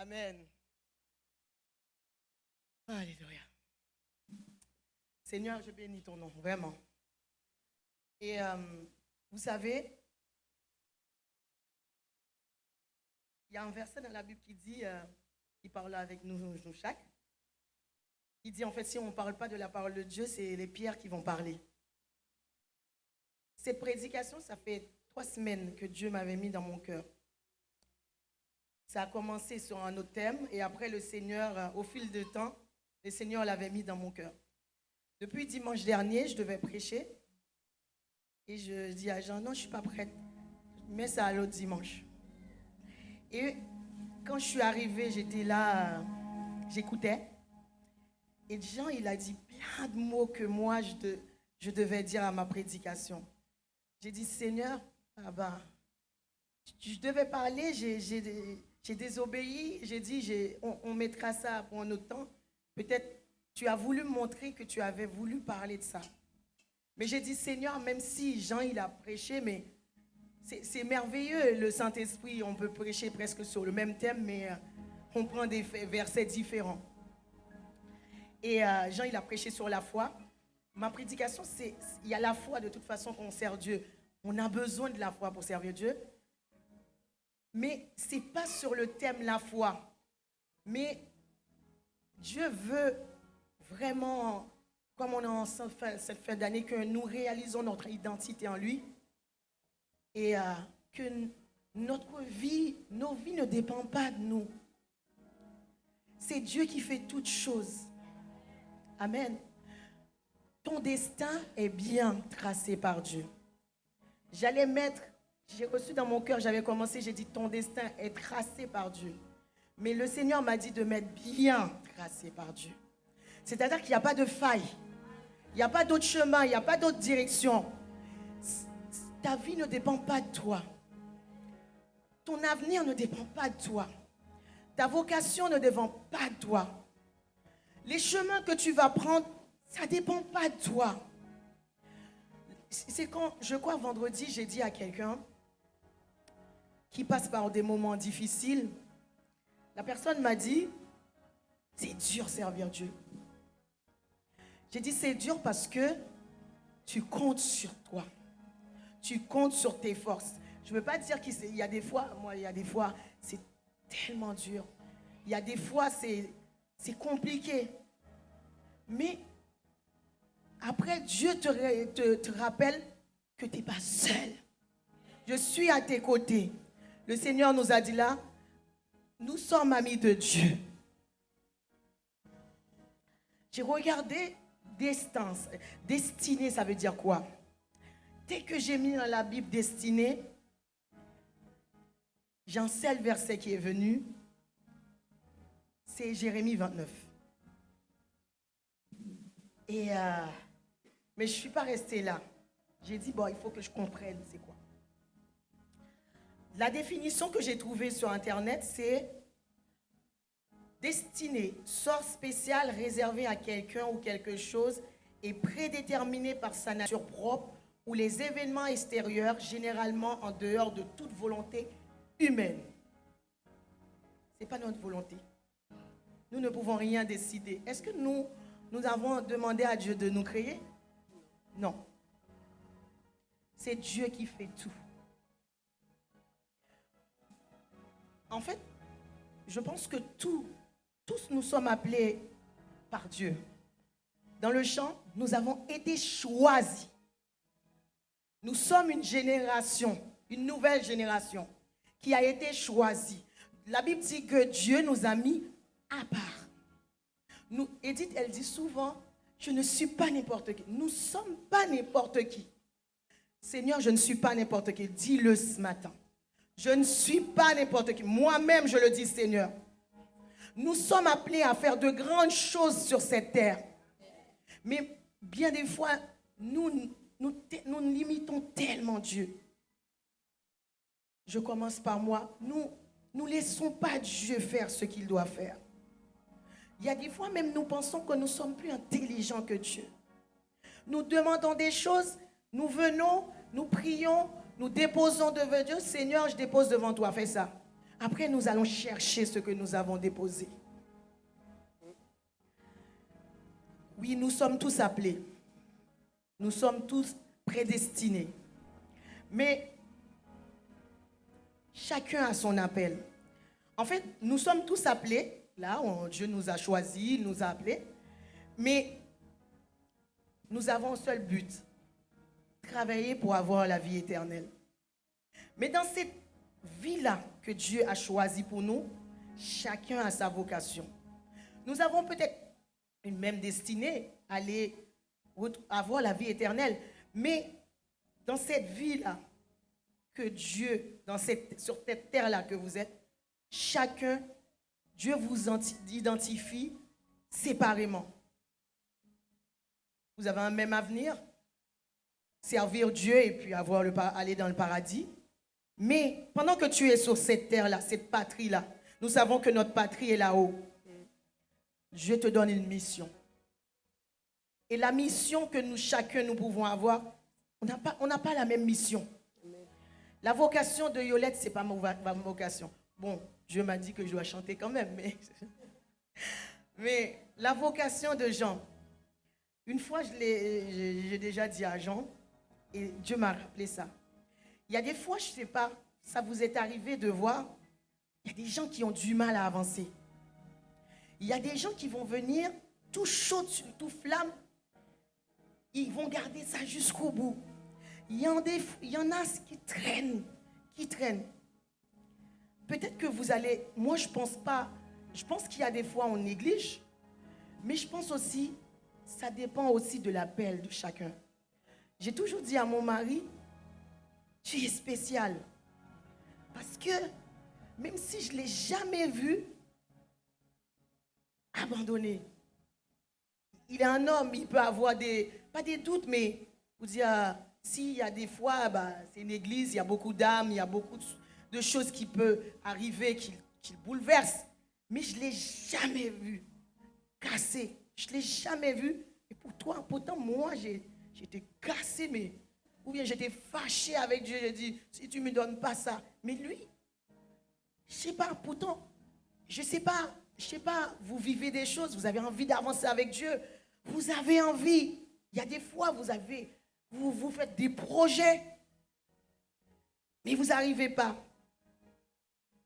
Amen. Alléluia. Seigneur, je bénis ton nom, vraiment. Et vous savez, il y a un verset dans la Bible qui dit, il parle avec nous chaque, il dit en fait, si on ne parle pas de la parole de Dieu, c'est les pierres qui vont parler. Cette prédication, ça fait 3 semaines que Dieu m'avait mis dans mon cœur. Ça a commencé sur un autre thème et après le Seigneur, au fil du temps, le Seigneur l'avait mis dans mon cœur. Depuis dimanche dernier, je devais prêcher et je dis à Jean, non, je ne suis pas prête. Je mets ça à l'autre dimanche. Et quand je suis arrivée, j'étais là, j'écoutais. Et Jean, il a dit plein de mots que moi, je devais dire à ma prédication. J'ai dit, Seigneur, je devais parler, j'ai désobéi. J'ai dit, on mettra ça pour un autre temps. Peut-être tu as voulu me montrer que tu avais voulu parler de ça. Mais j'ai dit, Seigneur, même si Jean, il a prêché, mais c'est merveilleux, le Saint-Esprit, on peut prêcher presque sur le même thème, mais on prend des versets différents. Et Jean, il a prêché sur la foi. Ma prédication, il y a la foi de toute façon qu'on sert Dieu. On a besoin de la foi pour servir Dieu. Mais ce n'est pas sur le thème la foi. Mais Dieu veut vraiment, comme on est en cette fin d'année, que nous réalisons notre identité en lui. Et que nos vies ne dépendent pas de nous. C'est Dieu qui fait toutes choses. Amen. Ton destin est bien tracé par Dieu. J'ai reçu dans mon cœur, j'avais commencé, j'ai dit ton destin est tracé par Dieu. Mais le Seigneur m'a dit de mettre bien tracé par Dieu. C'est-à-dire qu'il n'y a pas de faille. Il n'y a pas d'autre chemin, il n'y a pas d'autre direction. Ta vie ne dépend pas de toi. Ton avenir ne dépend pas de toi. Ta vocation ne dépend pas de toi. Les chemins que tu vas prendre, ça ne dépend pas de toi. C'est quand, je crois, vendredi, j'ai dit à quelqu'un qui passe par des moments difficiles, la personne m'a dit, c'est dur servir Dieu. J'ai dit, c'est dur parce que tu comptes sur toi. Tu comptes sur tes forces. Je ne veux pas dire qu'il y a des fois, c'est tellement dur. Il y a des fois, c'est compliqué. Mais après, Dieu te rappelle que tu n'es pas seul. Je suis à tes côtés. Le Seigneur nous a dit là, nous sommes amis de Dieu. J'ai regardé destinée, ça veut dire quoi? Dès que j'ai mis dans la Bible destinée, j'ai un seul verset qui est venu. C'est Jérémie 29. Mais je ne suis pas restée là. J'ai dit, bon, il faut que je comprenne c'est quoi. La définition que j'ai trouvée sur Internet, c'est destinée, sort spécial réservé à quelqu'un ou quelque chose et prédéterminé par sa nature propre ou les événements extérieurs, généralement en dehors de toute volonté humaine. Ce n'est pas notre volonté. Nous ne pouvons rien décider. Est-ce que nous avons demandé à Dieu de nous créer? Non. C'est Dieu qui fait tout. En fait, je pense que tous nous sommes appelés par Dieu. Dans le chant, nous avons été choisis. Nous sommes une génération, une nouvelle génération qui a été choisie. La Bible dit que Dieu nous a mis à part. Edith, elle dit souvent, je ne suis pas n'importe qui. Nous ne sommes pas n'importe qui. Seigneur, je ne suis pas n'importe qui. Dis-le ce matin. Je ne suis pas n'importe qui. Moi-même, je le dis, Seigneur. Nous sommes appelés à faire de grandes choses sur cette terre. Mais bien des fois, nous limitons tellement Dieu. Je commence par moi. Nous ne laissons pas Dieu faire ce qu'il doit faire. Il y a des fois même nous pensons que nous sommes plus intelligents que Dieu. Nous demandons des choses, nous venons, nous prions, nous déposons devant Dieu. Seigneur, je dépose devant toi, fais ça. Après, nous allons chercher ce que nous avons déposé. Oui, nous sommes tous appelés. Nous sommes tous prédestinés. Mais chacun a son appel. En fait, nous sommes tous appelés. Là, Dieu nous a choisis, il nous a appelés. Mais nous avons un seul but. Travailler pour avoir la vie éternelle. Mais dans cette vie-là que Dieu a choisie pour nous, chacun a sa vocation. Nous avons peut-être une même destinée, aller avoir la vie éternelle. Mais dans cette vie-là, que Dieu, sur cette terre-là que vous êtes, chacun, Dieu vous identifie séparément. Vous avez un même avenir, servir Dieu et puis aller dans le paradis. Mais pendant que tu es sur cette terre-là, cette patrie-là, nous savons que notre patrie est là-haut. Dieu te donne une mission. Et la mission que chacun nous pouvons avoir, on n'a pas la même mission. La vocation de Yolette, ce n'est pas ma vocation. Bon, Dieu m'a dit que je dois chanter quand même. Mais la vocation de Jean, une fois, j'ai déjà dit à Jean, et Dieu m'a rappelé ça. Il y a des fois, je ne sais pas, ça vous est arrivé de voir, il y a des gens qui ont du mal à avancer. Il y a des gens qui vont venir tout chaud, tout flamme. Ils vont garder ça jusqu'au bout. Il y en a qui traînent. Peut-être que vous allez... Moi, je pense pas. Je pense qu'il y a des fois, on néglige. Mais je pense aussi, ça dépend aussi de l'appel de chacun. J'ai toujours dit à mon mari, tu es spécial. Parce que, même si je ne l'ai jamais vu abandonné, il est un homme, il peut avoir pas des doutes, mais vous dire, s'il y a des fois, c'est une église, il y a beaucoup d'âmes, il y a beaucoup de choses qui peuvent arriver, qui le bouleversent. Mais je ne l'ai jamais vu cassé. Je ne l'ai jamais vu. Et pourtant, moi, j'étais cassé, ou bien j'étais fâché avec Dieu. J'ai dit, si tu ne me donnes pas ça. Mais lui, je ne sais pas, pourtant, je ne sais pas, vous vivez des choses, vous avez envie d'avancer avec Dieu. Vous avez envie. Il y a des fois, vous faites des projets, mais vous n'arrivez pas.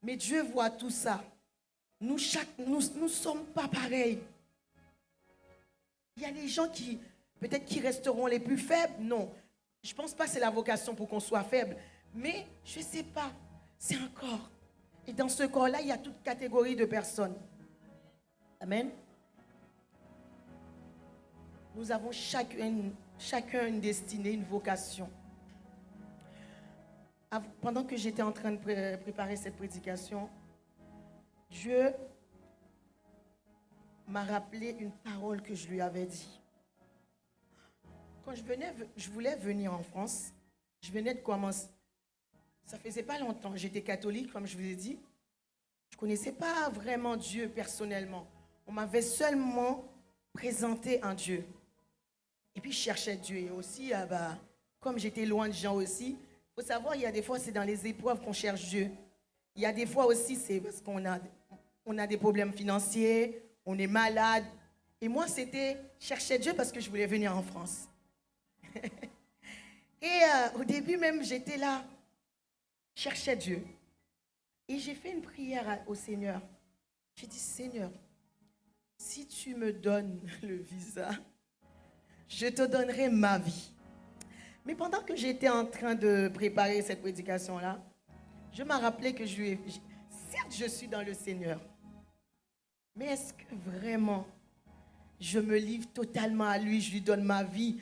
Mais Dieu voit tout ça. Nous ne sommes pas pareils. Il y a des gens peut-être qui resteront les plus faibles. Non, je ne pense pas que c'est la vocation pour qu'on soit faible. Mais je ne sais pas, c'est un corps. Et dans ce corps-là, il y a toute catégorie de personnes. Amen. Nous avons chacun une destinée, une vocation. Pendant que j'étais en train de préparer cette prédication, Dieu m'a rappelé une parole que je lui avais dit. Quand je voulais venir en France, je venais de commencer. Ça faisait pas longtemps, j'étais catholique, comme je vous ai dit. Je ne connaissais pas vraiment Dieu personnellement. On m'avait seulement présenté un Dieu. Et puis je cherchais Dieu. Et aussi, comme j'étais loin de gens aussi, il faut savoir, il y a des fois, c'est dans les épreuves qu'on cherche Dieu. Il y a des fois aussi, c'est parce qu'on a des problèmes financiers, on est malade. Et moi, c'était chercher Dieu parce que je voulais venir en France. Et au début même, j'étais là, cherchais Dieu. Et j'ai fait une prière au Seigneur. J'ai dit, Seigneur, si tu me donnes le visa, je te donnerai ma vie. Mais pendant que j'étais en train de préparer cette prédication-là, je me rappelais que certes, je suis dans le Seigneur. Mais est-ce que vraiment, je me livre totalement à lui, je lui donne ma vie,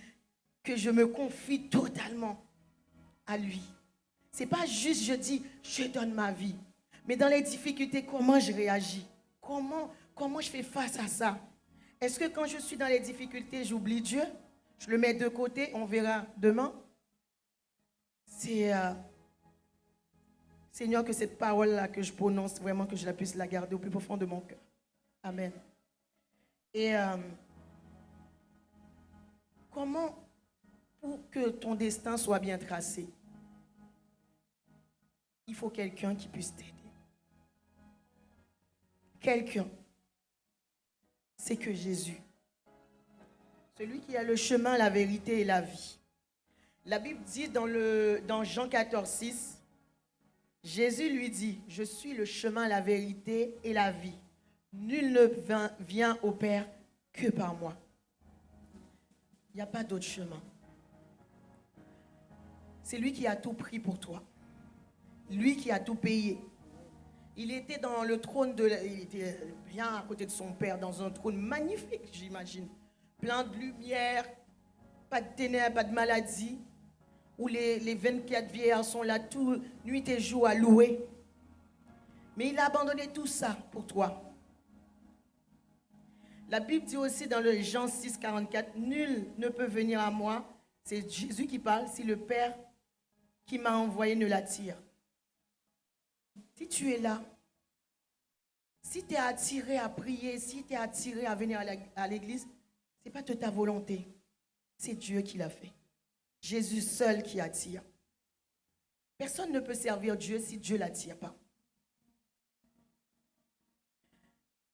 que je me confie totalement à lui? Ce n'est pas juste, je dis, je donne ma vie. Mais dans les difficultés, comment je réagis? Comment je fais face à ça? Est-ce que quand je suis dans les difficultés, j'oublie Dieu? Je le mets de côté, on verra demain. C'est, Seigneur, que cette parole-là que je prononce, vraiment que je la puisse la garder au plus profond de mon cœur. Amen. Et comment, pour que ton destin soit bien tracé, il faut quelqu'un qui puisse t'aider. quelqu'un, c'est que Jésus. Celui qui a le chemin, la vérité et la vie. La Bible dit dans Jean 14, 6, Jésus lui dit, je suis le chemin, la vérité et la vie. Nul ne vient au Père que par moi. Il n'y a pas d'autre chemin. C'est lui qui a tout pris pour toi. Lui qui a tout payé. Il était dans le trône il était bien à côté de son Père, dans un trône magnifique, j'imagine. Plein de lumière, pas de ténèbres, pas de maladie. Où les 24 vieillards sont là, tout nuit et jour à louer. Mais il a abandonné tout ça pour toi. La Bible dit aussi dans le Jean 6, 44, nul ne peut venir à moi, c'est Jésus qui parle, si le Père qui m'a envoyé ne l'attire. Si tu es là, si tu es attiré à prier, si tu es attiré à venir à l'église, ce n'est pas de ta volonté, c'est Dieu qui l'a fait. Jésus seul qui attire. Personne ne peut servir Dieu si Dieu ne l'attire pas.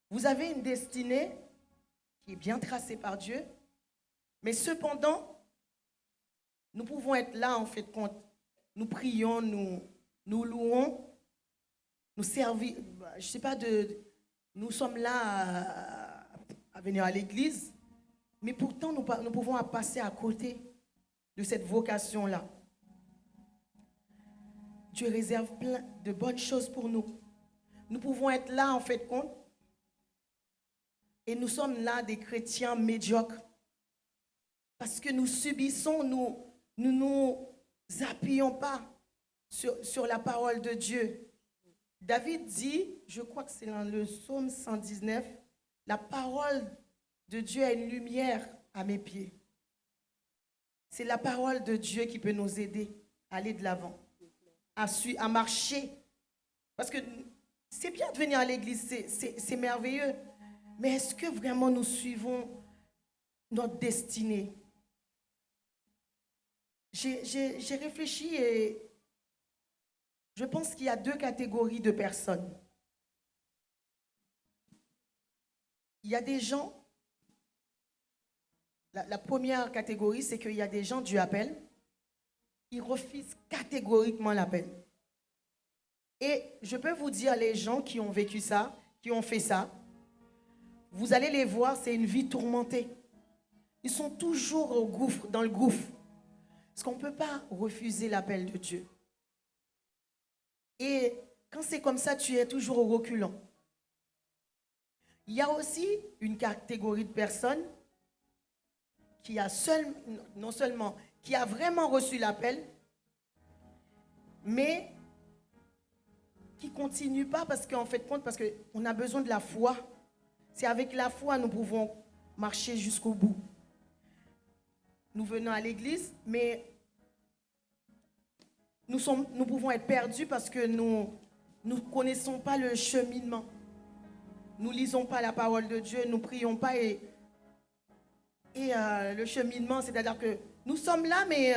Vous avez une destinée qui est bien tracée par Dieu, mais cependant, nous pouvons être là en fait quand nous prions, nous louons, nous servons, je ne sais pas, nous sommes là à venir à l'église, mais pourtant nous pouvons passer à côté de cette vocation-là. Dieu réserve plein de bonnes choses pour nous. Nous pouvons être là en fait compte, et nous sommes là des chrétiens médiocres, parce que nous subissons, nous nous appuyons pas sur la parole de Dieu. David dit, je crois que c'est dans le psaume 119, la parole de Dieu est une lumière à mes pieds. C'est la parole de Dieu qui peut nous aider à aller de l'avant, à marcher. Parce que c'est bien de venir à l'église, c'est merveilleux. Mais est-ce que vraiment nous suivons notre destinée? J'ai réfléchi et je pense qu'il y a deux catégories de personnes. Il y a des gens, la première catégorie, c'est qu'il y a des gens, Dieu appelle, ils refusent catégoriquement l'appel. Et je peux vous dire, les gens qui ont vécu ça, qui ont fait ça, vous allez les voir, c'est une vie tourmentée. Ils sont toujours au gouffre, dans le gouffre. Parce qu'on ne peut pas refuser l'appel de Dieu. Et quand c'est comme ça, tu es toujours au reculant. Il y a aussi une catégorie de personnes qui a non seulement, qui a vraiment reçu l'appel, mais qui ne continue pas parce qu'en fait, parce qu'on a besoin de la foi. C'est avec la foi que nous pouvons marcher jusqu'au bout. Nous venons à l'église, mais nous pouvons être perdus parce que nous ne connaissons pas le cheminement. Nous ne lisons pas la parole de Dieu, nous ne prions pas et le cheminement, c'est-à-dire que nous sommes là, mais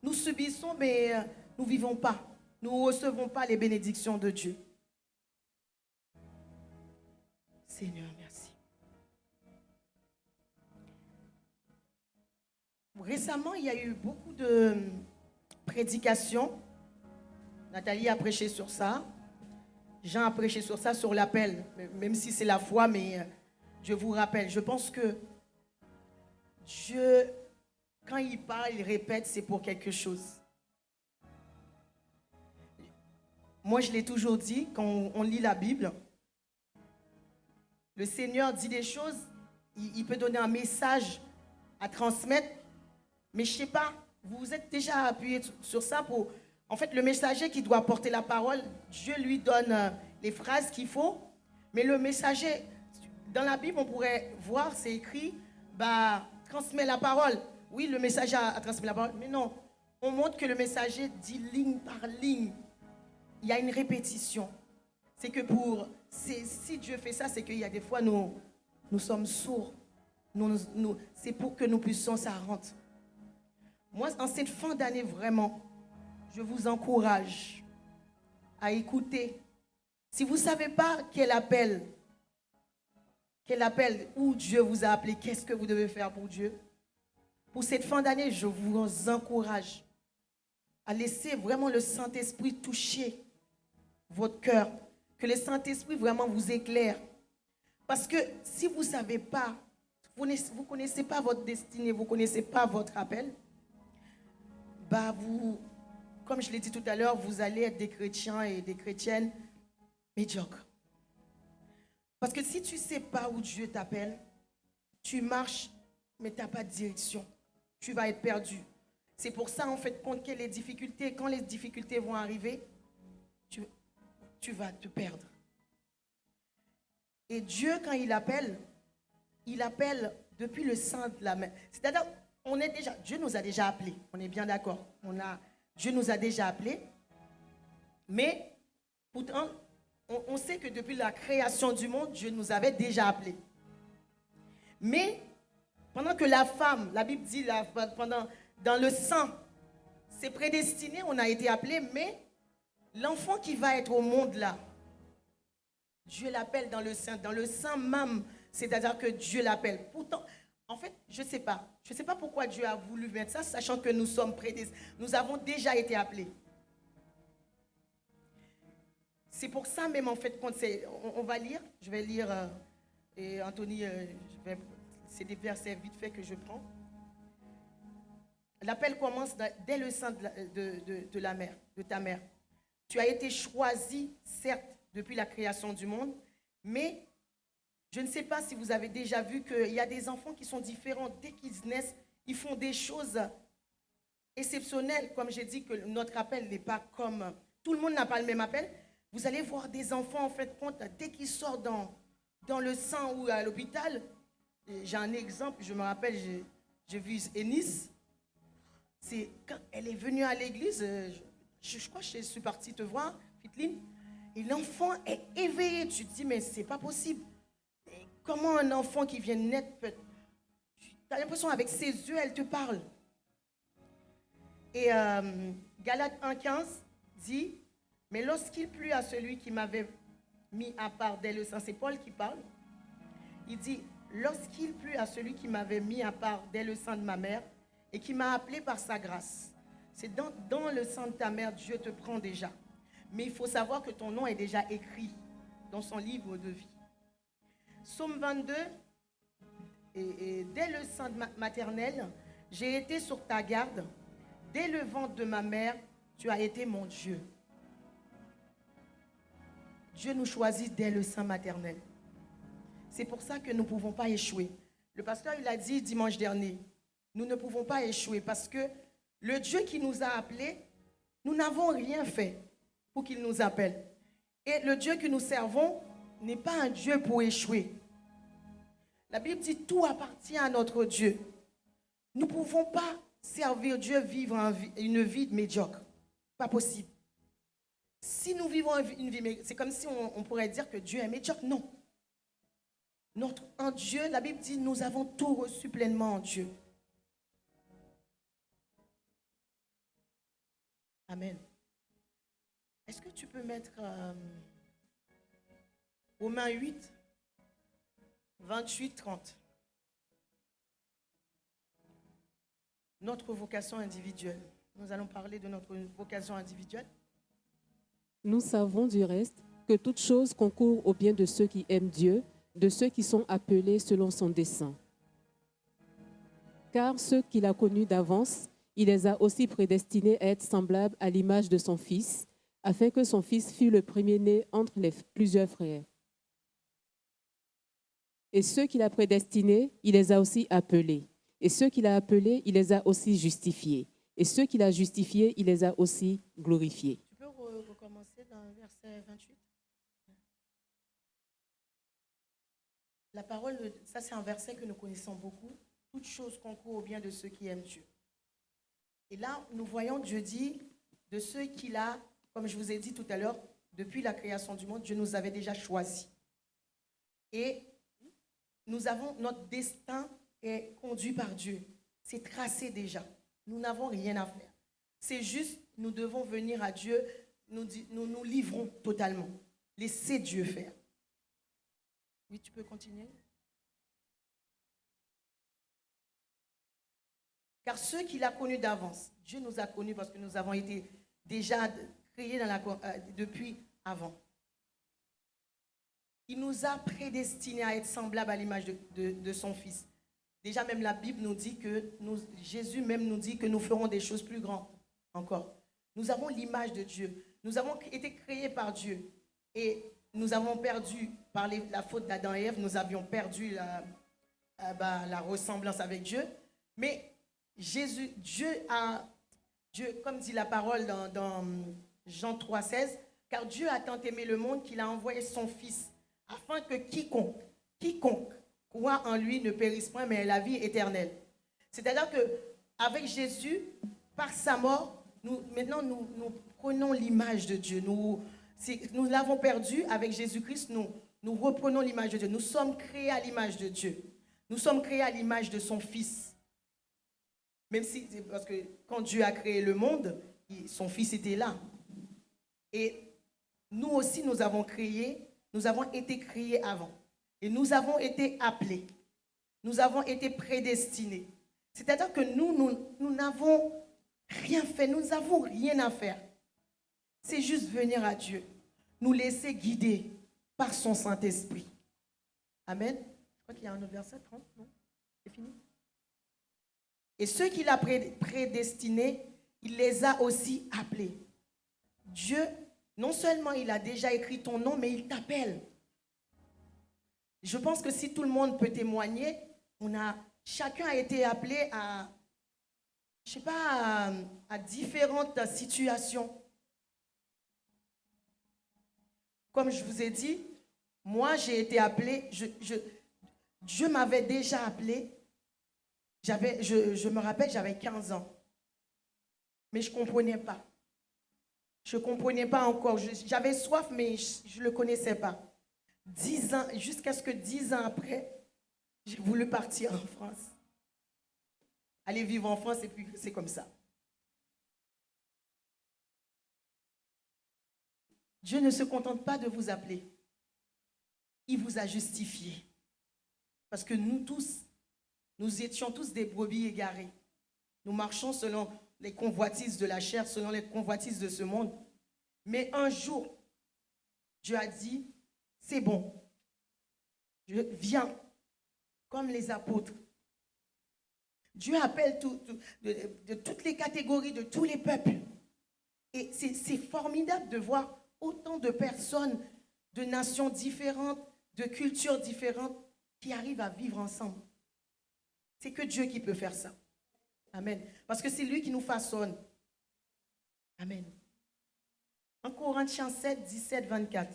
nous subissons, mais nous ne vivons pas. Nous ne recevons pas les bénédictions de Dieu. Seigneur, merci. Récemment, il y a eu beaucoup de prédications. Nathalie a prêché sur ça. Jean a prêché sur ça, sur l'appel. Même si c'est la foi, mais je vous rappelle, je pense que Dieu, quand il parle, il répète, c'est pour quelque chose. Moi, je l'ai toujours dit, quand on lit la Bible, le Seigneur dit des choses, il peut donner un message à transmettre, mais je ne sais pas, vous êtes déjà appuyé sur ça pour... En fait, le messager qui doit porter la parole, Dieu lui donne les phrases qu'il faut, mais le messager, dans la Bible, on pourrait voir, c'est écrit, transmet la parole. Oui, le messager a transmis la parole, mais non, on montre que le messager dit ligne par ligne. Il y a une répétition. C'est que si Dieu fait ça, c'est qu'il y a des fois, nous sommes sourds. C'est pour que nous puissions ça rentre. Moi, en cette fin d'année, vraiment, je vous encourage à écouter. Si vous ne savez pas quel appel Quel appel, où Dieu vous a appelé, qu'est-ce que vous devez faire pour Dieu? Pour cette fin d'année, je vous encourage à laisser vraiment le Saint-Esprit toucher votre cœur. Que le Saint-Esprit vraiment vous éclaire. Parce que si vous ne savez pas, vous ne connaissez pas votre destinée, vous ne connaissez pas votre appel, bah vous, comme je l'ai dit tout à l'heure, vous allez être des chrétiens et des chrétiennes médiocres. Parce que si tu ne sais pas où Dieu t'appelle, tu marches, mais tu n'as pas de direction. Tu vas être perdu. C'est pour ça, en fait, quand les difficultés vont arriver, tu vas te perdre. Et Dieu, quand il appelle depuis le sein de la main. C'est-à-dire, Dieu nous a déjà appelés. On est bien d'accord. Dieu nous a déjà appelés. Mais, pourtant, on sait que depuis la création du monde, Dieu nous avait déjà appelés. Mais, pendant que la femme, la Bible dit, dans le sang, c'est prédestiné, on a été appelés, mais l'enfant qui va être au monde là, Dieu l'appelle dans le sein même, c'est-à-dire que Dieu l'appelle. Pourtant, en fait, je ne sais pas. Je ne sais pas pourquoi Dieu a voulu mettre ça, sachant que nous sommes prédestinés. Nous avons déjà été appelés. C'est pour ça même, en fait, on va lire, je vais lire, et Anthony, c'est des versets vite fait que je prends. L'appel commence dès le sein de la mère, de ta mère. Tu as été choisi, certes, depuis la création du monde, mais je ne sais pas si vous avez déjà vu qu'il y a des enfants qui sont différents. Dès qu'ils naissent, ils font des choses exceptionnelles. Comme j'ai dit que notre appel n'est pas comme... Tout le monde n'a pas le même appel. Vous allez voir des enfants, en fait, dès qu'ils sortent dans le sang ou à l'hôpital. J'ai un exemple, je me rappelle, j'ai vu Ennis. C'est quand elle est venue à l'église, je crois que je suis partie te voir, Fitline, et l'enfant est éveillé. Tu te dis, mais c'est pas possible. Et comment un enfant qui vient de naître peut... Tu as l'impression, avec ses yeux, elle te parle. Et Galates 1,15 dit, mais lorsqu'il plut à celui qui m'avait mis à part dès le sein, c'est Paul qui parle, il dit, lorsqu'il plut à celui qui m'avait mis à part dès le sein de ma mère et qui m'a appelé par sa grâce. C'est dans le sein de ta mère, Dieu te prend déjà. Mais il faut savoir que ton nom est déjà écrit dans son livre de vie. Psaume 22, et dès le sein maternel, j'ai été sur ta garde. Dès le ventre de ma mère, tu as été mon Dieu. Dieu nous choisit dès le sein maternel. C'est pour ça que nous ne pouvons pas échouer. Le pasteur, il a dit dimanche dernier, nous ne pouvons pas échouer parce que le Dieu qui nous a appelés, nous n'avons rien fait pour qu'il nous appelle. Et le Dieu que nous servons n'est pas un Dieu pour échouer. La Bible dit tout appartient à notre Dieu. Nous ne pouvons pas servir Dieu, vivre une vie médiocre. Pas possible. Si nous vivons une vie médiocre, c'est comme si on pourrait dire que Dieu est médiocre. Non. En Dieu, la Bible dit, nous avons tout reçu pleinement en Dieu. Amen. Est-ce que tu peux mettre Romains 8, 28, 30. Notre vocation individuelle. Nous allons parler de notre vocation individuelle. Nous savons du reste que toute chose concourt au bien de ceux qui aiment Dieu, de ceux qui sont appelés selon son dessein. Car ceux qu'il a connus d'avance, il les a aussi prédestinés à être semblables à l'image de son Fils, afin que son Fils fût le premier-né entre les plusieurs frères. Et ceux qu'il a prédestinés, il les a aussi appelés. Et ceux qu'il a appelés, il les a aussi justifiés. Et ceux qu'il a justifiés, il les a aussi glorifiés. Tu peux recommencer dans le verset 28? La parole, ça c'est un verset que nous connaissons beaucoup. Toute chose concourt au bien de ceux qui aiment Dieu. Et là, nous voyons Dieu dit de ceux qu'il a, comme je vous ai dit tout à l'heure, depuis la création du monde, Dieu nous avait déjà choisis. Et notre destin est conduit par Dieu. C'est tracé déjà. Nous n'avons rien à faire. C'est juste, nous devons venir à Dieu, nous livrons totalement. Laissez Dieu faire. Oui, tu peux continuer. Car ceux qu'il a connus d'avance, Dieu nous a connus parce que nous avons été déjà créés depuis avant. Il nous a prédestinés à être semblables à l'image de son Fils. Déjà, même la Bible nous dit que, Jésus même nous dit que nous ferons des choses plus grandes encore. Nous avons l'image de Dieu. Nous avons été créés par Dieu. Et nous avons perdu, par la faute d'Adam et Ève, nous avions perdu la ressemblance avec Dieu. Mais Dieu, comme dit la parole dans Jean 3,16, car Dieu a tant aimé le monde qu'il a envoyé son Fils, afin que quiconque croit en lui ne périsse point, mais ait la vie éternelle. C'est-à-dire qu'avec Jésus, par sa mort, maintenant nous prenons l'image de Dieu. Nous l'avons perdu avec Jésus-Christ, nous reprenons l'image de Dieu. Nous sommes créés à l'image de Dieu. Nous sommes créés à l'image de son Fils. Même si, parce que quand Dieu a créé le monde, son Fils était là. Et nous aussi, nous avons été créés avant. Et nous avons été appelés. Nous avons été prédestinés. C'est-à-dire que nous n'avons rien fait. Nous n'avons rien à faire. C'est juste venir à Dieu. Nous laisser guider par son Saint-Esprit. Amen. Je crois qu'il y a un autre verset, 30, non? C'est fini. Et ceux qu'il a prédestinés, il les a aussi appelés. Dieu, non seulement il a déjà écrit ton nom, mais il t'appelle. Je pense que si tout le monde peut témoigner, chacun a été appelé à différentes situations. Comme je vous ai dit, moi j'ai été appelé, Dieu m'avait déjà appelé. Je me rappelle, j'avais 15 ans. Mais je ne comprenais pas. Je ne comprenais pas encore. J'avais soif, mais je ne le connaissais pas. 10 ans, jusqu'à ce que 10 ans après, j'ai voulu partir en France. Aller vivre en France, et puis c'est comme ça. Dieu ne se contente pas de vous appeler. Il vous a justifié. Parce que nous étions tous des brebis égarées. Nous marchons selon les convoitises de la chair, selon les convoitises de ce monde. Mais un jour, Dieu a dit, c'est bon. Je viens comme les apôtres. Dieu appelle de toutes les catégories, de tous les peuples. Et c'est formidable de voir autant de personnes, de nations différentes, de cultures différentes qui arrivent à vivre ensemble. C'est que Dieu qui peut faire ça. Amen. Parce que c'est lui qui nous façonne. Amen. En Corinthiens 7, 17, 24.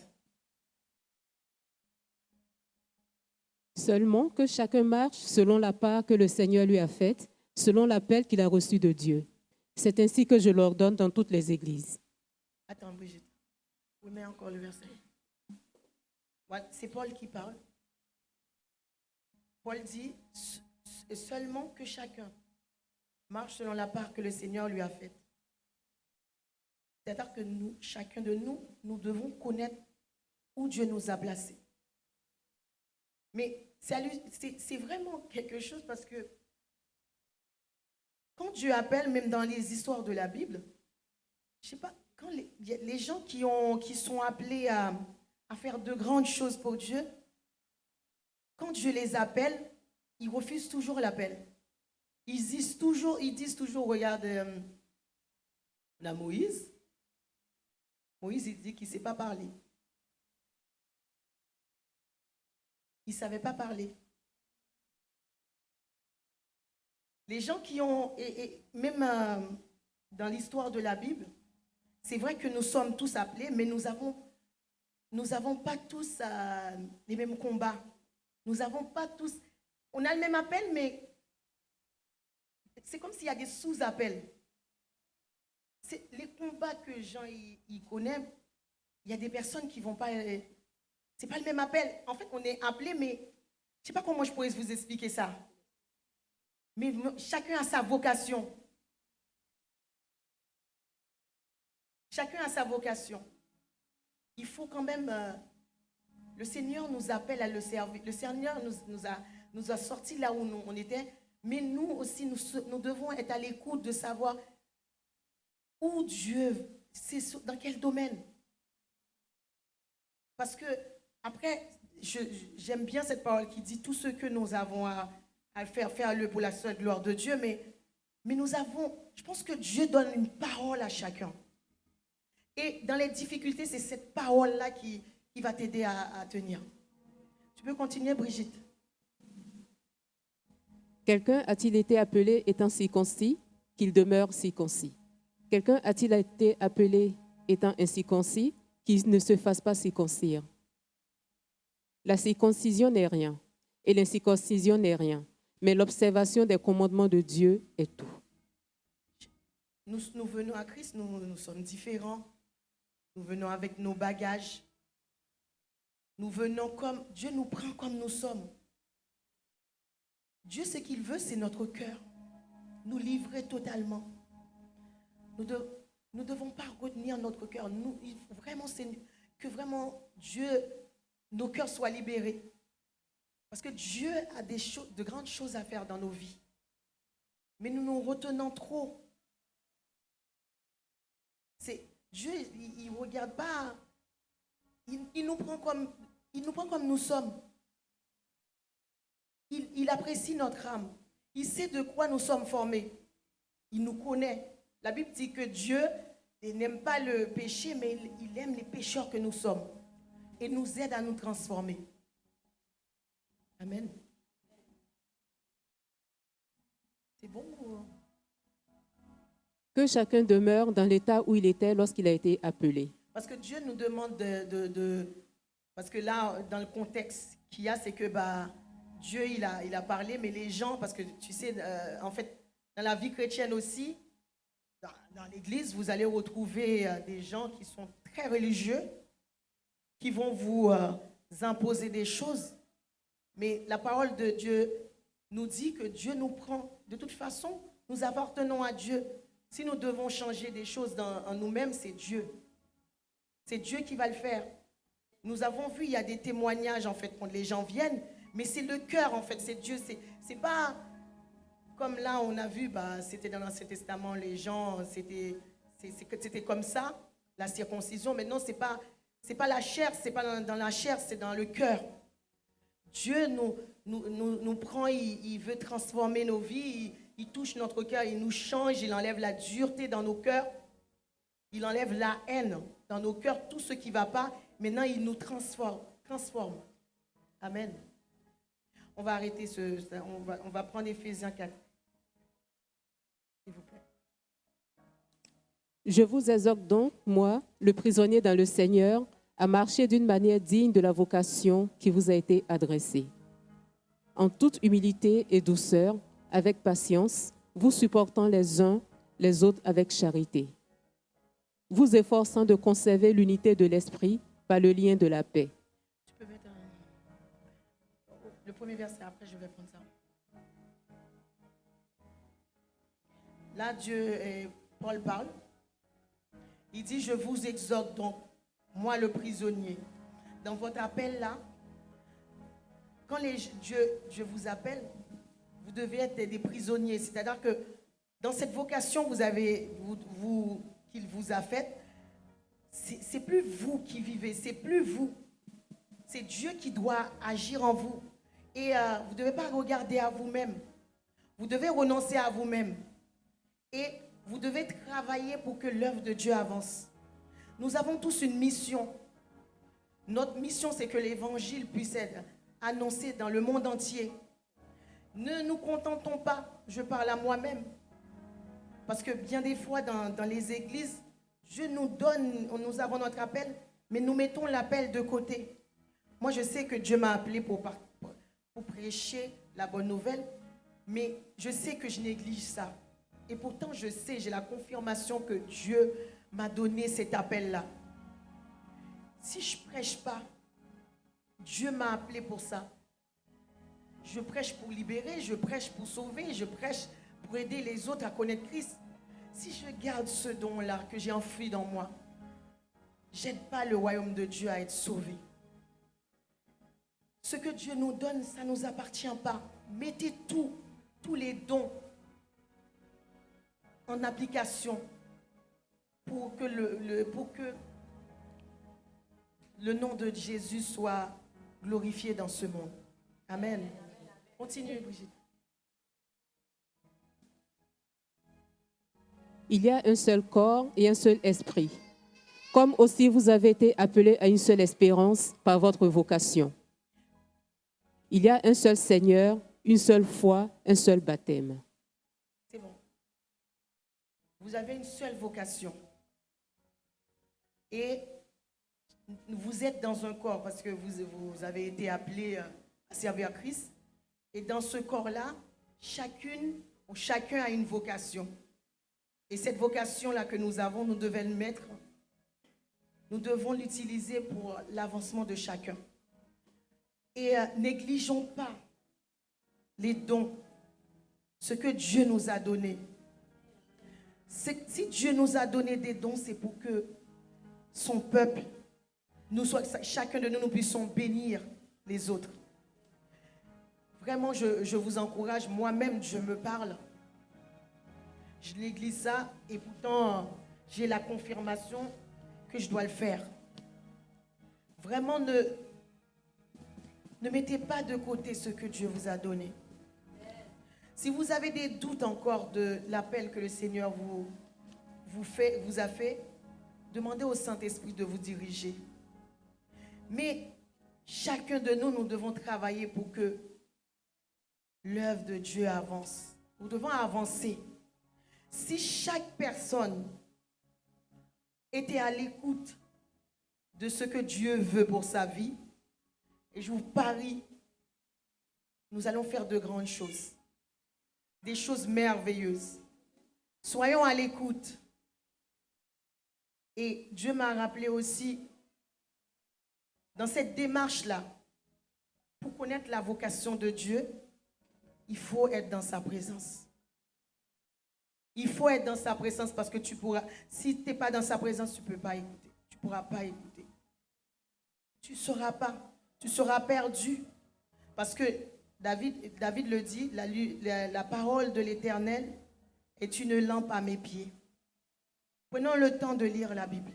Seulement que chacun marche selon la part que le Seigneur lui a faite, selon l'appel qu'il a reçu de Dieu. C'est ainsi que je l'ordonne dans toutes les églises. Attends, Brigitte. Vous mettez encore le verset. C'est Paul qui parle. Paul dit, seulement que chacun marche selon la part que le Seigneur lui a faite. C'est-à-dire que chacun de nous devons connaître où Dieu nous a placés. Mais c'est vraiment quelque chose parce que quand Dieu appelle, même dans les histoires de la Bible, je ne sais pas, quand les gens qui sont appelés à faire de grandes choses pour Dieu, quand Dieu les appelle, ils refusent toujours l'appel. Ils disent toujours, regarde, on a Moïse. Moïse, il dit qu'il ne sait pas parler. Il ne savait pas parler. Les gens qui ont, et même dans l'histoire de la Bible, c'est vrai que nous sommes tous appelés, mais nous n'avons pas tous les mêmes combats. Nous n'avons pas tous, on a le même appel, mais c'est comme s'il y a des sous-appels. Les combats que Jean il connaît, il y a des personnes qui ne vont pas. C'est pas le même appel. En fait, on est appelé, mais je ne sais pas comment je pourrais vous expliquer ça. Mais chacun a sa vocation. Chacun a sa vocation. Il faut quand même. Le Seigneur nous appelle à le servir. Le Seigneur nous a sortis là où on était, Mais nous aussi, nous devons être à l'écoute de savoir où Dieu, dans quel domaine. Parce que, après, j'aime bien cette parole qui dit tout ce que nous avons à faire, faire-le pour la seule gloire de Dieu. Mais je pense que Dieu donne une parole à chacun. Et dans les difficultés, c'est cette parole-là qui va t'aider à tenir. Tu peux continuer, Brigitte. Quelqu'un a-t-il été appelé étant circoncis, qu'il demeure circoncis? Quelqu'un a-t-il été appelé étant incirconcis, qu'il ne se fasse pas circoncire? La circoncision n'est rien, et l'incirconcision n'est rien, mais l'observation des commandements de Dieu est tout. Nous venons à Christ, nous sommes différents. Nous venons avec nos bagages. Nous venons comme Dieu nous prend comme nous sommes. Dieu, ce qu'il veut, c'est notre cœur. Nous livrer totalement. Nous ne devons pas retenir notre cœur. Il faut vraiment, que vraiment Dieu, nos cœurs soient libérés. Parce que Dieu a de grandes choses à faire dans nos vies. Mais nous nous retenons trop. Dieu, il ne regarde pas. Il nous prend comme nous sommes. Il apprécie notre âme. Il sait de quoi nous sommes formés. Il nous connaît. La Bible dit que Dieu n'aime pas le péché, mais il aime les pécheurs que nous sommes. Et nous aide à nous transformer. Amen. C'est bon? Que chacun demeure dans l'état où il était lorsqu'il a été appelé. Parce que Dieu nous demande parce que là, dans le contexte qu'il y a, c'est que Dieu, il a parlé, mais les gens, parce que tu sais, en fait, dans la vie chrétienne aussi, dans l'église, vous allez retrouver des gens qui sont très religieux, qui vont vous imposer des choses. Mais la parole de Dieu nous dit que Dieu nous prend. De toute façon, nous appartenons à Dieu. Si nous devons changer des choses en nous-mêmes, c'est Dieu. C'est Dieu qui va le faire. Nous avons vu, il y a des témoignages, en fait, quand les gens viennent, mais c'est le cœur, en fait, c'est Dieu. C'est pas comme là, on a vu, c'était dans l'Ancien Testament, les gens, c'était comme ça, la circoncision. Mais non, c'est pas la chair, c'est pas dans la chair, c'est dans le cœur. Dieu nous prend, il veut transformer nos vies, il touche notre cœur, il nous change, il enlève la dureté dans nos cœurs, il enlève la haine dans nos cœurs, tout ce qui ne va pas. Maintenant, il nous transforme. Amen. On va arrêter on va prendre Éphésiens 4. S'il vous plaît. Je vous exhorte donc, moi, le prisonnier dans le Seigneur, à marcher d'une manière digne de la vocation qui vous a été adressée. En toute humilité et douceur, avec patience, vous supportant les uns les autres avec charité. Vous efforçant de conserver l'unité de l'esprit par le lien de la paix. Tu peux mettre le premier verset, après je vais prendre ça. Là, Paul parle. Il dit, je vous exhorte donc, moi le prisonnier. Dans votre appel là, quand Dieu vous appelle, vous devez être des prisonniers. C'est-à-dire que dans cette vocation qu'il vous a faite, c'est plus vous qui vivez, c'est plus vous. C'est Dieu qui doit agir en vous. Et vous ne devez pas regarder à vous-même. Vous devez renoncer à vous-même. Et vous devez travailler pour que l'œuvre de Dieu avance. Nous avons tous une mission. Notre mission, c'est que l'évangile puisse être annoncé dans le monde entier. Ne nous contentons pas, je parle à moi-même. Parce que bien des fois, dans les églises, Dieu nous donne, nous avons notre appel, mais nous mettons l'appel de côté. Moi, je sais que Dieu m'a appelé pour prêcher la bonne nouvelle, mais je sais que je néglige ça. Et pourtant, j'ai la confirmation que Dieu m'a donné cet appel-là. Si je ne prêche pas, Dieu m'a appelé pour ça. Je prêche pour libérer, je prêche pour sauver, je prêche pour aider les autres à connaître Christ. Si je garde ce don-là que j'ai enfoui dans moi, je n'aide pas le royaume de Dieu à être sauvé. Ce que Dieu nous donne, ça ne nous appartient pas. Mettez tout tous les dons en application pour que le nom de Jésus soit glorifié dans ce monde. Amen. Continue, Brigitte. Il y a un seul corps et un seul esprit, comme aussi vous avez été appelés à une seule espérance par votre vocation. Il y a un seul Seigneur, une seule foi, un seul baptême. C'est bon. Vous avez une seule vocation. Et vous êtes dans un corps parce que vous avez été appelés à servir Christ. Et dans ce corps-là, chacune ou chacun a une vocation. Et cette vocation-là que nous avons, nous devons l'utiliser pour l'avancement de chacun. Et négligeons pas les dons, ce que Dieu nous a donné. Si Dieu nous a donné des dons, c'est pour que son peuple, chacun de nous, nous puissions bénir les autres. Vraiment, je vous encourage, moi-même, je me parle. Je néglige ça et pourtant, j'ai la confirmation que je dois le faire. Vraiment, ne mettez pas de côté ce que Dieu vous a donné. Si vous avez des doutes encore de l'appel que le Seigneur vous a fait, demandez au Saint-Esprit de vous diriger. Mais chacun de nous, nous devons travailler pour que l'œuvre de Dieu avance. Nous devons avancer. Si chaque personne était à l'écoute de ce que Dieu veut pour sa vie, et je vous parie, nous allons faire de grandes choses, des choses merveilleuses. Soyons à l'écoute. Et Dieu m'a rappelé aussi, dans cette démarche-là, pour connaître la vocation de Dieu, il faut être dans sa présence. Il faut être dans sa présence parce que si tu n'es pas dans sa présence, tu ne peux pas écouter. Tu ne pourras pas écouter. Tu ne sauras pas. Tu seras perdu. Parce que David le dit, la parole de l'Éternel est une lampe à mes pieds. Prenons le temps de lire la Bible.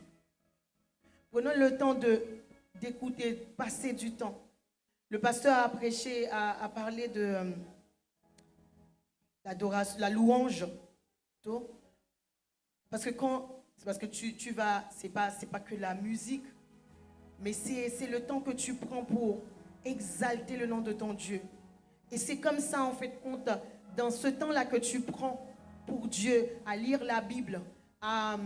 Prenons le temps d'écouter, passer du temps. Le pasteur a prêché, a parlé de l'adoration, la louange. Parce que tu vas, c'est pas que la musique, mais c'est le temps que tu prends pour exalter le nom de ton Dieu. Et c'est comme ça, en fait, compte, dans ce temps-là que tu prends pour Dieu, à lire la Bible, à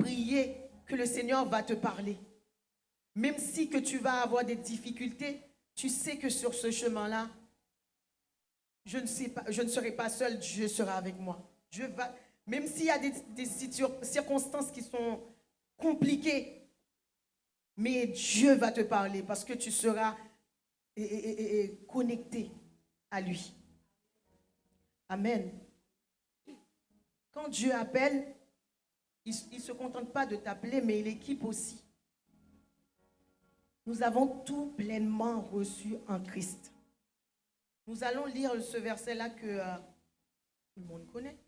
prier, que le Seigneur va te parler. Même si que tu vas avoir des difficultés, tu sais que sur ce chemin-là, je ne serai pas seul, Dieu sera avec moi. Même s'il y a des circonstances qui sont compliquées, mais Dieu va te parler parce que tu seras connecté à lui. Amen. Quand Dieu appelle, il ne se contente pas de t'appeler, mais il équipe aussi. Nous avons tout pleinement reçu en Christ. Nous allons lire ce verset-là que tout le monde connaît.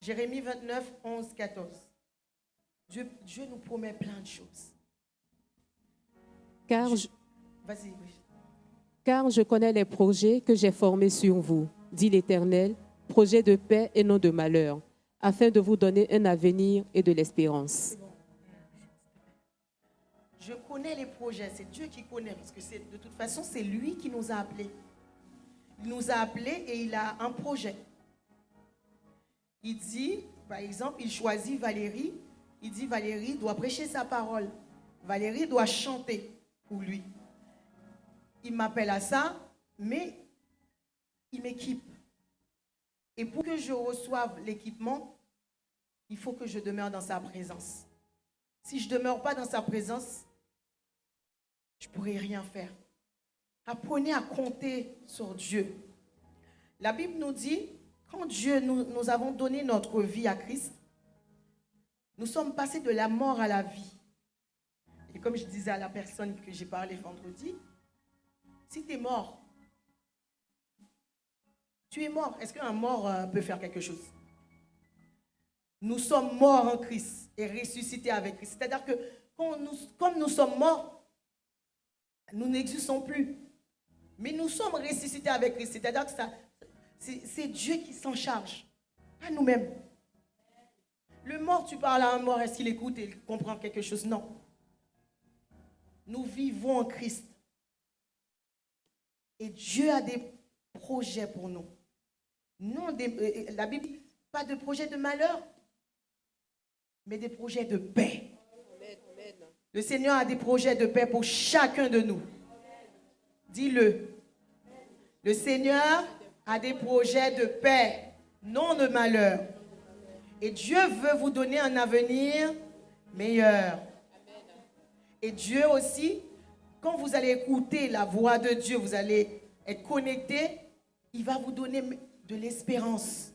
Jérémie 29, 11, 14. Dieu nous promet plein de choses. Vas-y, Brigitte. Car je connais les projets que j'ai formés sur vous, dit l'Éternel, projets de paix et non de malheur, afin de vous donner un avenir et de l'espérance. C'est bon. Je connais les projets, c'est Dieu qui connaît, parce que de toute façon, c'est lui qui nous a appelés. Il nous a appelés et il a un projet. Il dit, par exemple, il choisit Valérie. Il dit, Valérie doit prêcher sa parole. Valérie doit chanter pour lui. Il m'appelle à ça, mais il m'équipe. Et pour que je reçoive l'équipement, il faut que je demeure dans sa présence. Si je ne demeure pas dans sa présence, je ne pourrai rien faire. Apprenez à compter sur Dieu. La Bible nous dit, quand Dieu nous avons donné notre vie à Christ, nous sommes passés de la mort à la vie. Et comme je disais à la personne que j'ai parlé vendredi, si tu es mort, Tu es mort. Est-ce qu'un mort peut faire quelque chose? Nous sommes morts en Christ et ressuscités avec Christ. C'est-à-dire que comme nous sommes morts, nous n'existons plus. Mais nous sommes ressuscités avec Christ. C'est-à-dire que c'est Dieu qui s'en charge, pas nous-mêmes. Le mort, tu parles à un mort, est-ce qu'il écoute et il comprend quelque chose? Non. Nous vivons en Christ. Et Dieu a des projets pour nous. Non, la Bible, pas de projet de malheur, mais des projets de paix. Le Seigneur a des projets de paix pour chacun de nous. Dis-le. Le Seigneur a des projets de paix, non de malheur. Et Dieu veut vous donner un avenir meilleur. Et Dieu aussi, quand vous allez écouter la voix de Dieu, vous allez être connecté, il va vous donner de l'espérance.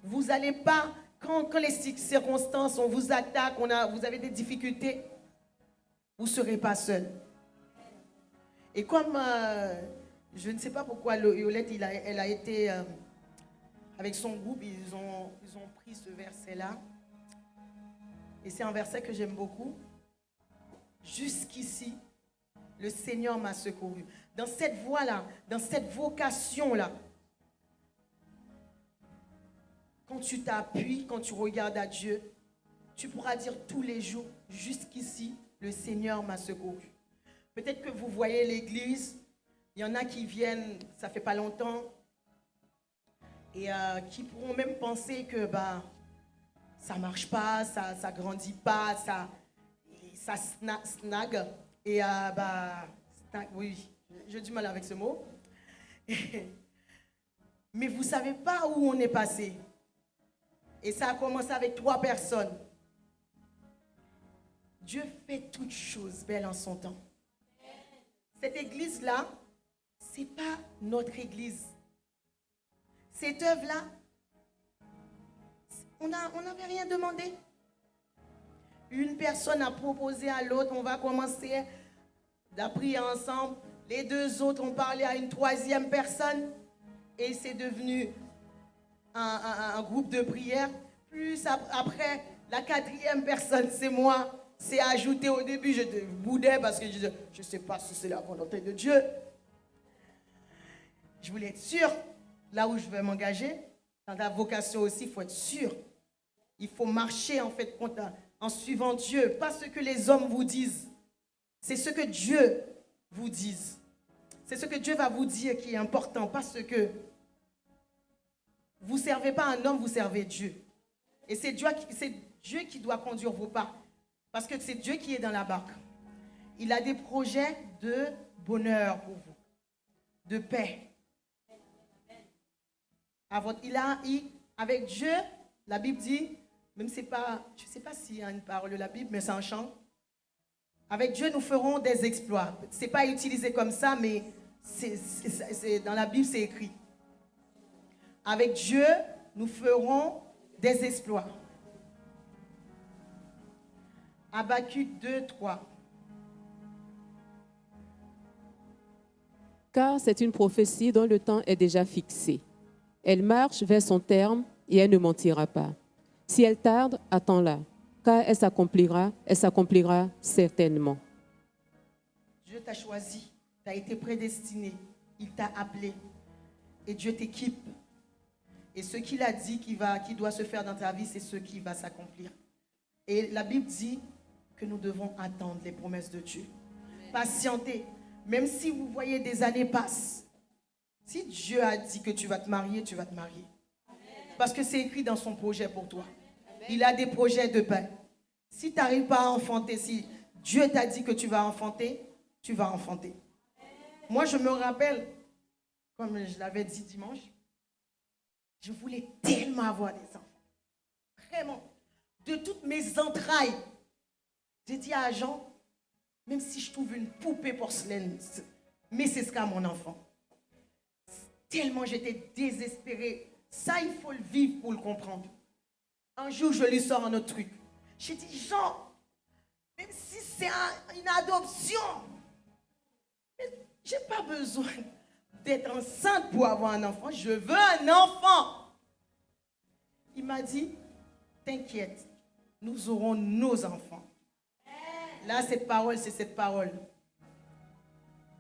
Vous n'allez pas, quand les circonstances, on vous attaque, vous avez des difficultés, vous ne serez pas seul. Et comme, je ne sais pas pourquoi Yolette, elle a été, avec son groupe, ils ont pris ce verset-là. Et c'est un verset que j'aime beaucoup. Jusqu'ici, le Seigneur m'a secouru. Dans cette voie-là, dans cette vocation-là, quand tu t'appuies, quand tu regardes à Dieu, tu pourras dire tous les jours, jusqu'ici, le Seigneur m'a secouru. Peut-être que vous voyez l'église, il y en a qui viennent, ça fait pas longtemps, et qui pourront même penser que ça marche pas, ça grandit pas, ça snag. Et oui, j'ai du mal avec ce mot. Mais vous savez pas où on est passé. Et ça a commencé avec 3 personnes. Dieu fait toutes choses belles en son temps. Cette église-là, ce n'est pas notre église. Cette œuvre-là, on n'avait rien demandé. Une personne a proposé à l'autre, on va commencer à prier ensemble. Les 2 autres ont parlé à une 3e personne et c'est devenu un groupe de prière. Plus après, la 4e personne, c'est moi. C'est ajouté au début, je boudais parce que je disais, je ne sais pas si c'est la volonté de Dieu. Je voulais être sûr, là où je vais m'engager, dans la vocation aussi, il faut être sûr. Il faut marcher en fait en suivant Dieu, pas ce que les hommes vous disent. C'est ce que Dieu vous dise. C'est ce que Dieu va vous dire qui est important, pas ce que... Vous ne servez pas un homme, vous servez Dieu. Et c'est Dieu qui doit conduire vos pas. Parce que c'est Dieu qui est dans la barque. Il a des projets de bonheur pour vous, de paix. Avec Dieu, la Bible dit, même c'est pas, je ne sais pas s'il y a une parole de la Bible, mais c'est un chant. Avec Dieu, nous ferons des exploits. Ce n'est pas utilisé comme ça, mais dans la Bible, c'est écrit. Avec Dieu, nous ferons des exploits. Habacuc 2, 3. Car c'est une prophétie dont le temps est déjà fixé. Elle marche vers son terme et elle ne mentira pas. Si elle tarde, attends-la, car elle s'accomplira certainement. Dieu t'a choisi, tu as été prédestiné, il t'a appelé et Dieu t'équipe. Et ce qu'il a dit qui doit se faire dans ta vie, c'est ce qui va s'accomplir. Et la Bible dit que nous devons attendre les promesses de Dieu. Patienter. Même si vous voyez des années passent. Si Dieu a dit que tu vas te marier, tu vas te marier. Parce que c'est écrit dans son projet pour toi. Il a des projets de paix. Si tu n'arrives pas à enfanter, si Dieu t'a dit que tu vas enfanter, tu vas enfanter. Moi, je me rappelle, comme je l'avais dit dimanche, je voulais tellement avoir des enfants. Vraiment. De toutes mes entrailles. J'ai dit à Jean, même si je trouve une poupée porcelaine, mais c'est ce qu'a mon enfant. Tellement j'étais désespérée. Ça, il faut le vivre pour le comprendre. Un jour, je lui sors un autre truc. J'ai dit, Jean, même si c'est une adoption, je n'ai pas besoin d'être enceinte pour avoir un enfant. Je veux un enfant. Il m'a dit, t'inquiète, nous aurons nos enfants. Là, cette parole, c'est cette parole.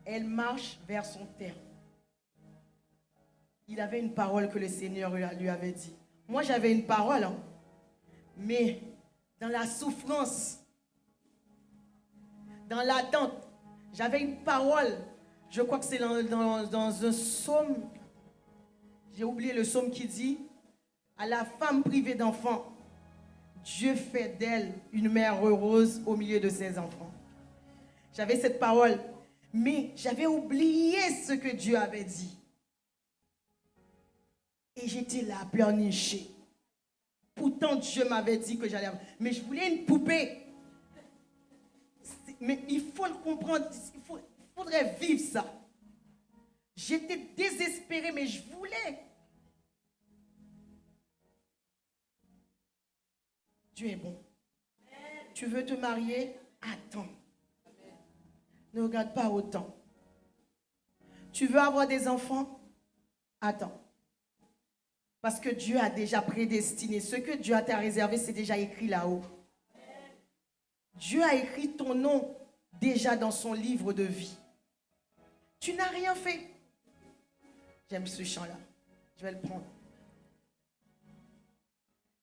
Elle marche vers son terme. Il avait une parole que le Seigneur lui avait dit. Moi, j'avais une parole, hein, mais dans la souffrance, dans l'attente, j'avais une parole. Je crois que c'est dans un psaume. J'ai oublié le psaume qui dit, à la femme privée d'enfants, Dieu fait d'elle une mère heureuse au milieu de ses enfants. J'avais cette parole, mais j'avais oublié ce que Dieu avait dit. Et j'étais là, pleurnichée. Pourtant, Dieu m'avait dit que j'allais avoir. Mais je voulais une poupée. Mais il faut le comprendre, il faudrait vivre ça. J'étais désespérée, mais je voulais. Dieu est bon. Tu veux te marier? Attends. Ne regarde pas autant. Tu veux avoir des enfants? Attends. Parce que Dieu a déjà prédestiné. Ce que Dieu t'a réservé, c'est déjà écrit là-haut. Dieu a écrit ton nom déjà dans son livre de vie. Tu n'as rien fait. J'aime ce chant-là. Je vais le prendre.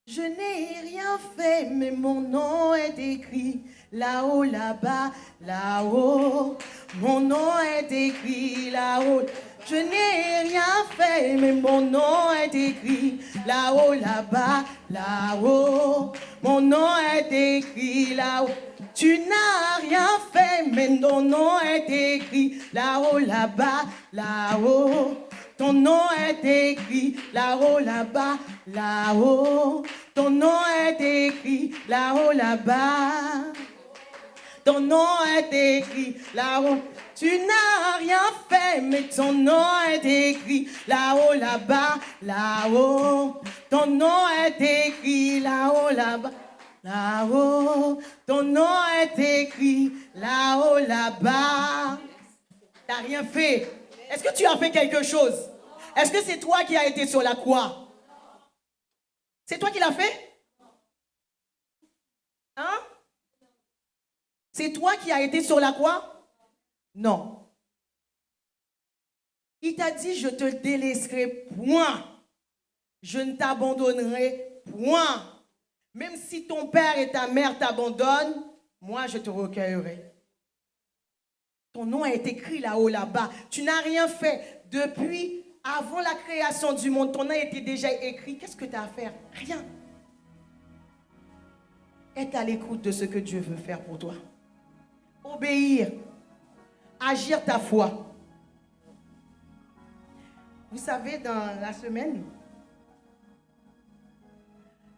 Je n'ai rien fait, mais mon nom est écrit là-haut, là-bas, là-haut. Mon nom est écrit là-haut. Je n'ai rien fait, mais mon nom est écrit là-haut, là-bas, là-haut. Mon nom est écrit là-haut. Tu n'as rien fait, mais ton nom est écrit là-haut, là-bas, là-haut. Ton nom est écrit là-haut, là-bas, là-haut. Ton nom est écrit là-haut, là-bas. Ton nom est écrit là-haut. Tu n'as rien fait, mais ton nom est écrit là-haut, là-bas, là-haut. Ton nom est écrit là-haut, là-bas, là-haut. Ton nom est écrit là-haut, là-bas. Tu n'as rien fait. Est-ce que tu as fait quelque chose? Est-ce que c'est toi qui as été sur la croix? C'est toi qui l'as fait? Hein? C'est toi qui as été sur la croix? Non. Il t'a dit, je te délaisserai point. Je ne t'abandonnerai point. Même si ton père et ta mère t'abandonnent, moi je te recueillerai. Ton nom est écrit là-haut, là-bas. Tu n'as rien fait. Depuis, avant la création du monde, ton nom était déjà écrit. Qu'est-ce que tu as à faire? Rien. Être à l'écoute de ce que Dieu veut faire pour toi. Obéir. Agir ta foi. Vous savez, dans la semaine,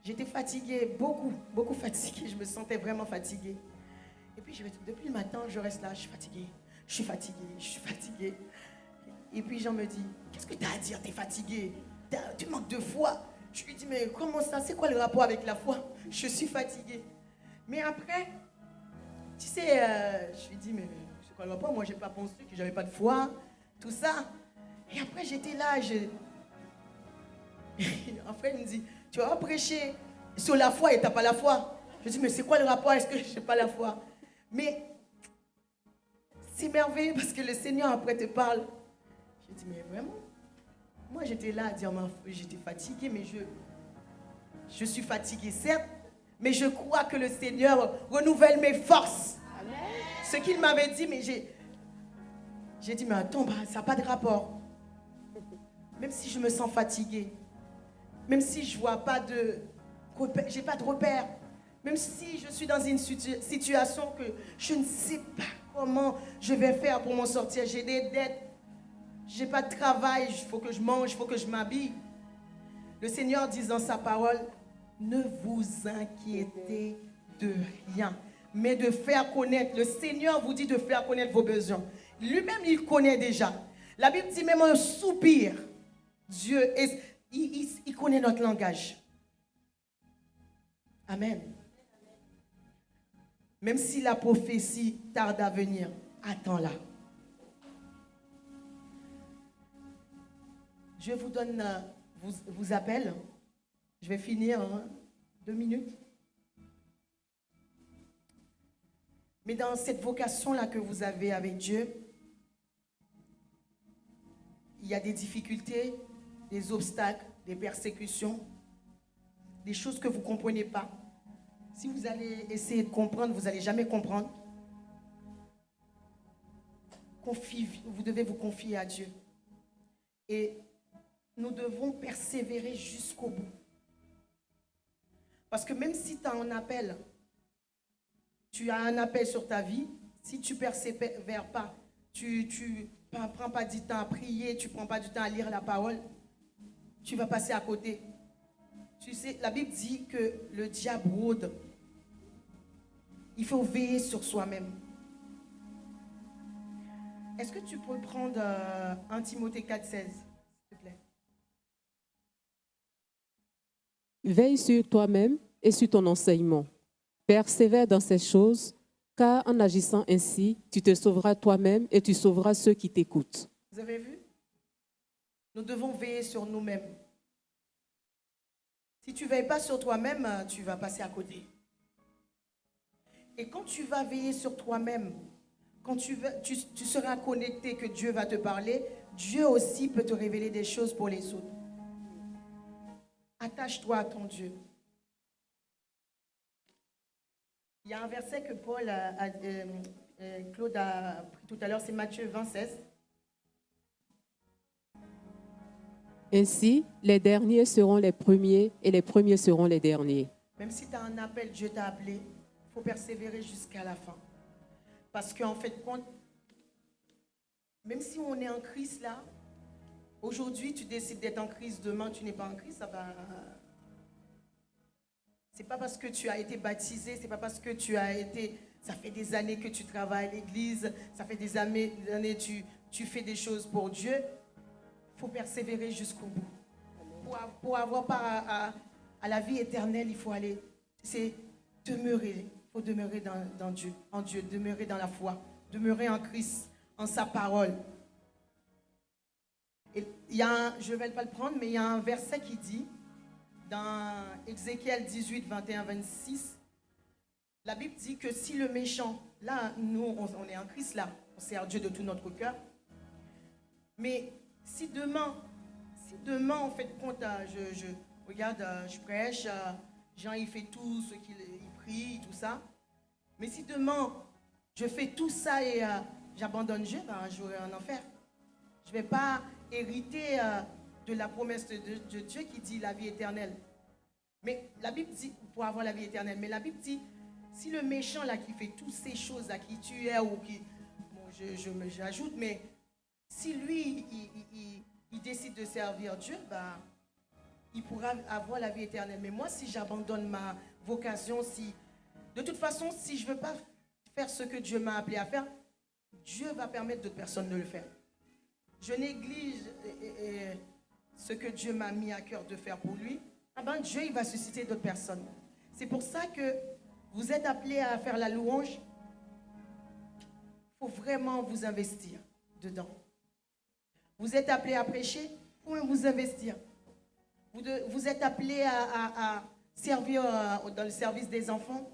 j'étais fatiguée, beaucoup fatiguée. Je me sentais vraiment fatiguée. Et puis, depuis le matin, je reste là, je suis fatiguée. Et puis, Jean me dit, qu'est-ce que tu as à dire, tu es fatiguée? Tu manques de foi. Je lui dis, mais comment ça? C'est quoi le rapport avec la foi? Je suis fatiguée. Mais après, tu sais, je lui dis, mais c'est quoi le rapport? Moi, je n'ai pas pensé que je n'avais pas de foi, tout ça. Et après, j'étais là, après, il me dit, tu vas prêcher sur la foi et tu n'as pas la foi. Je dis, mais c'est quoi le rapport? Est-ce que je n'ai pas la foi? Mais c'est merveilleux parce que le Seigneur après te parle. Je dis, mais vraiment? Moi, j'étais là à dire, j'étais fatiguée, mais je suis fatiguée, certes, mais je crois que le Seigneur renouvelle mes forces. Amen. Ce qu'il m'avait dit, mais j'ai dit, mais attends, ça n'a pas de rapport. Même si je me sens fatiguée, même si je vois pas j'ai pas de repère, même si je suis dans une situation que je ne sais pas comment je vais faire pour m'en sortir, j'ai des dettes, j'ai pas de travail, il faut que je mange, il faut que je m'habille. Le Seigneur dit dans sa parole, ne vous inquiétez de rien, mais de faire connaître. Le Seigneur vous dit de faire connaître vos besoins. Lui-même, il connaît déjà. La Bible dit même un soupir. Dieu, il connaît notre langage. Amen. Même si la prophétie tarde à venir, attends-la. Je vous donne, vous appelle. Je vais finir, 2 minutes. Mais dans cette vocation-là que vous avez avec Dieu, il y a des difficultés, des obstacles, des persécutions, des choses que vous ne comprenez pas. Si vous allez essayer de comprendre, vous n'allez jamais comprendre. Vous devez vous confier à Dieu. Et nous devons persévérer jusqu'au bout. Parce que même si tu as un appel, tu as un appel sur ta vie, si tu ne persévères pas, tu ne prends pas du temps à prier, tu ne prends pas du temps à lire la parole, tu vas passer à côté. Tu sais, la Bible dit que le diable rôde. Il faut veiller sur soi-même. Est-ce que tu peux prendre 1 Timothée 4,16, s'il te plaît? Veille sur toi-même et sur ton enseignement. Persévère dans ces choses, car en agissant ainsi, tu te sauveras toi-même et tu sauveras ceux qui t'écoutent. Vous avez vu? Nous devons veiller sur nous-mêmes. Si tu ne veilles pas sur toi-même, tu vas passer à côté. Et quand tu vas veiller sur toi-même, quand tu seras connecté, que Dieu va te parler, Dieu aussi peut te révéler des choses pour les autres. Attache-toi à ton Dieu. Il y a un verset que Claude a pris tout à l'heure, c'est Matthieu 20, 16. Ainsi, les derniers seront les premiers et les premiers seront les derniers. Même si tu as un appel, Dieu t'a appelé, il faut persévérer jusqu'à la fin. Parce qu'en fait, même si on est en Christ là, aujourd'hui tu décides d'être en Christ, demain tu n'es pas en Christ, ça va. C'est pas parce que tu as été baptisé, c'est pas parce que ça fait des années que tu travailles à l'église, ça fait des années tu fais des choses pour Dieu. Il faut persévérer jusqu'au bout. Pour avoir part à la vie éternelle, il faut aller, c'est demeurer. Il faut demeurer dans Dieu, en Dieu, demeurer dans la foi, demeurer en Christ, en sa parole. Et je ne vais pas le prendre, mais il y a un verset qui dit, dans Ézéchiel 18, 21, 26, la Bible dit que si le méchant, là, nous, on est en Christ, là, on sert Dieu de tout notre cœur, mais si demain, en fait, compte, je prêche, Jean, il fait tout ce qu'il prie, tout ça, mais si demain, je fais tout ça et j'abandonne Dieu, j'aurai un enfer. Je ne vais pas hériter de la promesse de Dieu qui dit la vie éternelle. Mais la Bible dit, pour avoir la vie éternelle, mais la Bible dit, si le méchant là qui fait toutes ces choses là, qui tue ou qui, bon, j'ajoute, mais si lui, il décide de servir Dieu, il pourra avoir la vie éternelle. Mais moi, si j'abandonne ma vocation, de toute façon, si je ne veux pas faire ce que Dieu m'a appelé à faire, Dieu va permettre d'autres personnes de le faire. Je néglige ce que Dieu m'a mis à cœur de faire pour lui, Dieu il va susciter d'autres personnes. C'est pour ça que vous êtes appelés à faire la louange. Il faut vraiment vous investir dedans. Vous êtes appelés à prêcher, il faut vous investir. Vous êtes appelés à servir dans le service des enfants.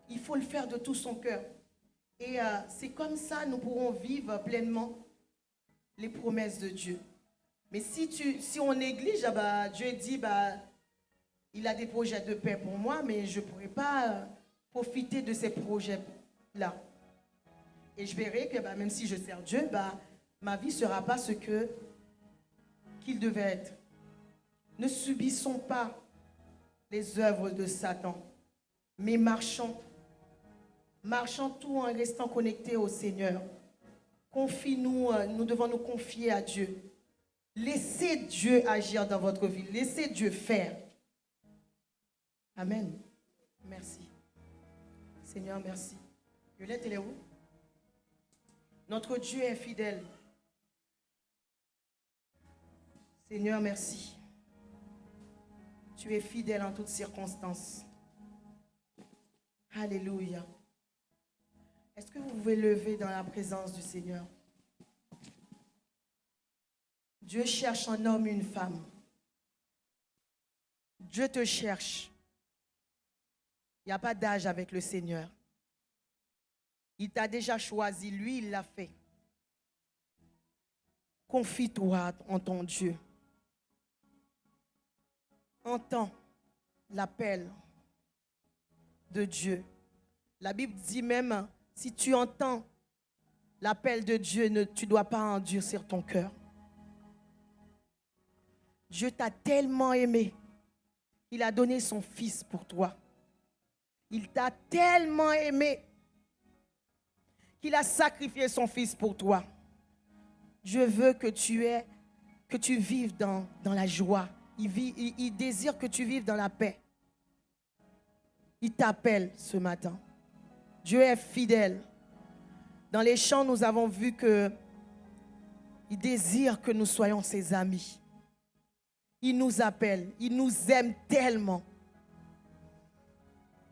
Il faut le faire de tout son cœur. Et c'est comme ça nous pourrons vivre pleinement les promesses de Dieu. Mais si on néglige, Dieu dit, il a des projets de paix pour moi, mais je ne pourrai pas profiter de ces projets-là. Et je verrai que même si je sers Dieu, ma vie ne sera pas ce qu'il devait être. Ne subissons pas les œuvres de Satan, mais marchons tout en restant connectés au Seigneur. Nous devons nous confier à Dieu. Laissez Dieu agir dans votre vie. Laissez Dieu faire. Amen. Merci. Seigneur, merci. Violette, elle est où? Notre Dieu est fidèle. Seigneur, merci. Tu es fidèle en toutes circonstances. Alléluia. Est-ce que vous pouvez lever dans la présence du Seigneur? Dieu cherche un homme, une femme. Dieu te cherche. Il n'y a pas d'âge avec le Seigneur. Il t'a déjà choisi, lui, il l'a fait. Confie-toi en ton Dieu. Entends l'appel de Dieu. La Bible dit même, si tu entends l'appel de Dieu, tu ne dois pas endurcir ton cœur. Dieu t'a tellement aimé, il a donné son fils pour toi. Il t'a tellement aimé qu'il a sacrifié son fils pour toi. Dieu veut que tu vives dans la joie. Il désire que tu vives dans la paix. Il t'appelle ce matin. Dieu est fidèle. Dans les chants, nous avons vu qu'il désire que nous soyons ses amis. Il nous appelle, il nous aime tellement.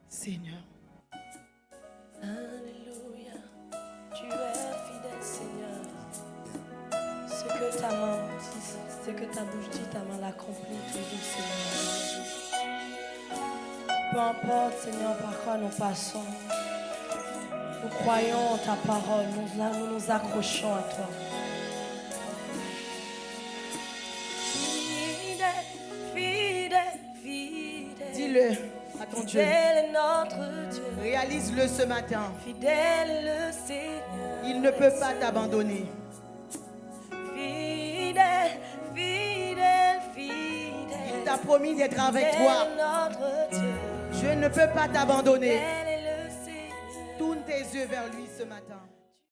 Seigneur. Alléluia, tu es fidèle, Seigneur. Ce que ta main dit, ce que ta bouche dit, ta main l'accomplit toujours, Seigneur. Peu importe, Seigneur, par quoi nous passons, nous croyons en ta parole, nous nous accrochons à toi. Dis-le à ton Dieu. Fidèle est notre Dieu. Réalise-le ce matin. Fidèle est le Seigneur. Il ne peut pas t'abandonner. Fidèle, fidèle, fidèle. Il t'a promis d'être avec toi. Fidèle est notre Dieu. Je ne peux pas t'abandonner. Fidèle est le Seigneur. Tourne tes yeux vers lui ce matin.